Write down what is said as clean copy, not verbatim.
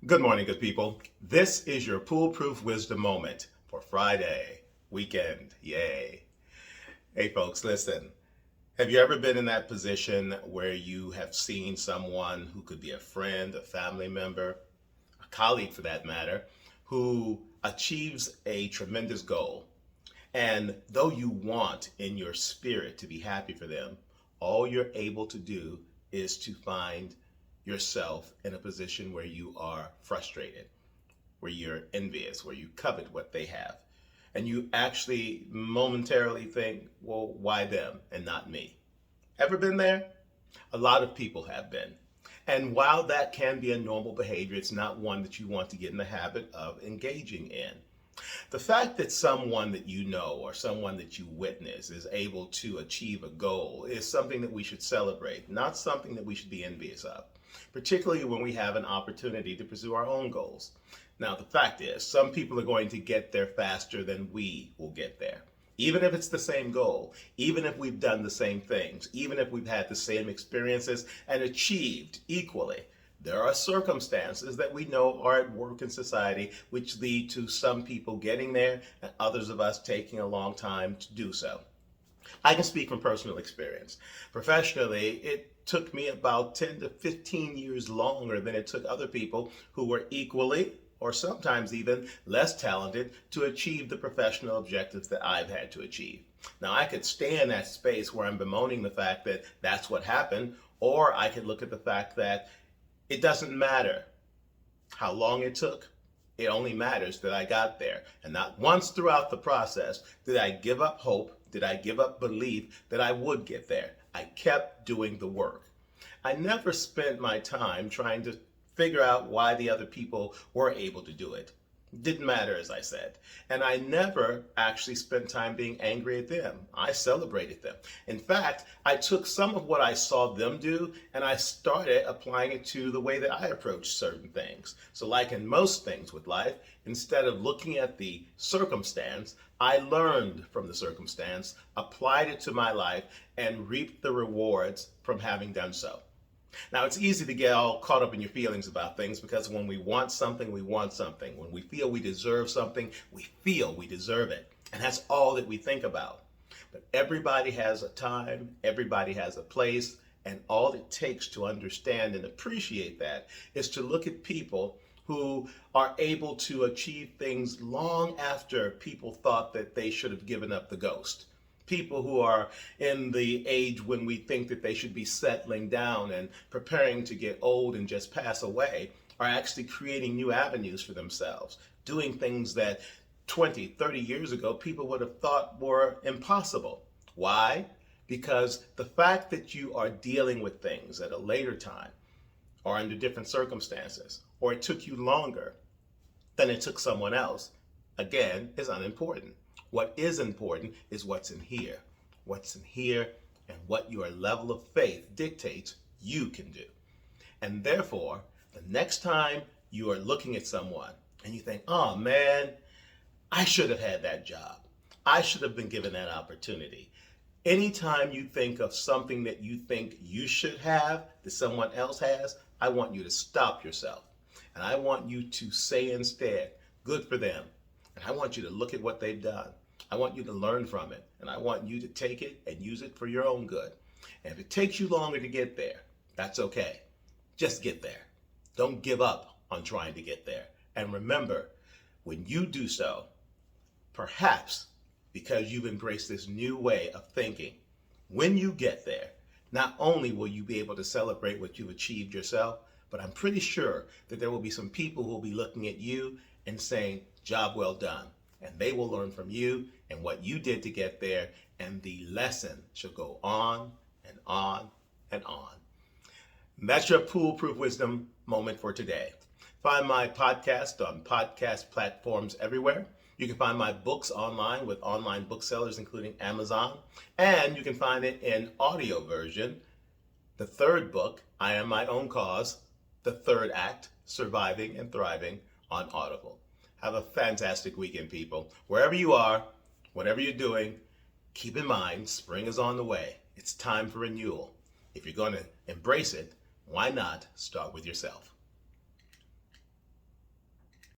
Good morning, good people. This is your Poolproof Wisdom Moment for Friday, weekend. Yay. Hey, folks, listen. Have you ever been in that position where you have seen someone who could be a friend, a family member, a colleague for that matter, who achieves a tremendous goal? And though you want in your spirit to be happy for them, all you're able to do is to find yourself in a position where you are frustrated, where you're envious, where you covet what they have. And you actually momentarily think, well, why them and not me? Ever been there? A lot of people have been. And while that can be a normal behavior, it's not one that you want to get in the habit of engaging in. The fact that someone that you know or someone that you witness is able to achieve a goal is something that we should celebrate, not something that we should be envious of, particularly when we have an opportunity to pursue our own goals. Now, the fact is, some people are going to get there faster than we will get there. Even if it's the same goal, even if we've done the same things, even if we've had the same experiences and achieved equally, there are circumstances that we know are at work in society which lead to some people getting there and others of us taking a long time to do so. I can speak from personal experience. Professionally, it took me about 10 to 15 years longer than it took other people who were equally or sometimes even less talented to achieve the professional objectives that I've had to achieve. Now, I could stay in that space where I'm bemoaning the fact that that's what happened, or I could look at the fact that it doesn't matter how long it took. It only matters that I got there. And not once throughout the process did I give up hope, did I give up belief that I would get there. I kept doing the work. I never spent my time trying to figure out why the other people were able to do it. Didn't matter, as I said. And I never actually spent time being angry at them. I celebrated them. In fact, I took some of what I saw them do and I started applying it to the way that I approach certain things. So like in most things with life, instead of looking at the circumstance, I learned from the circumstance, applied it to my life, and reaped the rewards from having done so. Now, it's easy to get all caught up in your feelings about things because when we want something, we want something. When we feel we deserve something, we feel we deserve it. And that's all that we think about. But everybody has a time, everybody has a place, and all it takes to understand and appreciate that is to look at people who are able to achieve things long after people thought that they should have given up the ghost. People who are in the age when we think that they should be settling down and preparing to get old and just pass away are actually creating new avenues for themselves, doing things that 20, 30 years ago people would have thought were impossible. Why? Because the fact that you are dealing with things at a later time or under different circumstances, or it took you longer than it took someone else, again, is unimportant. What is important is what's in here. What's in here and what your level of faith dictates you can do. And therefore, the next time you are looking at someone and you think, oh man, I should have had that job. I should have been given that opportunity. Anytime you think of something that you think you should have that someone else has, I want you to stop yourself. And I want you to say instead, good for them. And I want you to look at what they've done. I want you to learn from it, and I want you to take it and use it for your own good. And if it takes you longer to get there, that's okay. Just get there. Don't give up on trying to get there. And remember, when you do so, perhaps because you've embraced this new way of thinking, when you get there, not only will you be able to celebrate what you've achieved yourself, but I'm pretty sure that there will be some people who will be looking at you and saying, job well done. And they will learn from you and what you did to get there, and the lesson shall go on and on and on. And that's your Poolproof Wisdom Moment for today. Find my podcast on podcast platforms everywhere. You can find my books online with online booksellers, including Amazon. And you can find it in audio version. The third book, I Am My Own Cause, the third act, Surviving and Thriving, on Audible. Have a fantastic weekend, people. Wherever you are, whatever you're doing, keep in mind, spring is on the way. It's time for renewal. If you're going to embrace it, why not start with yourself?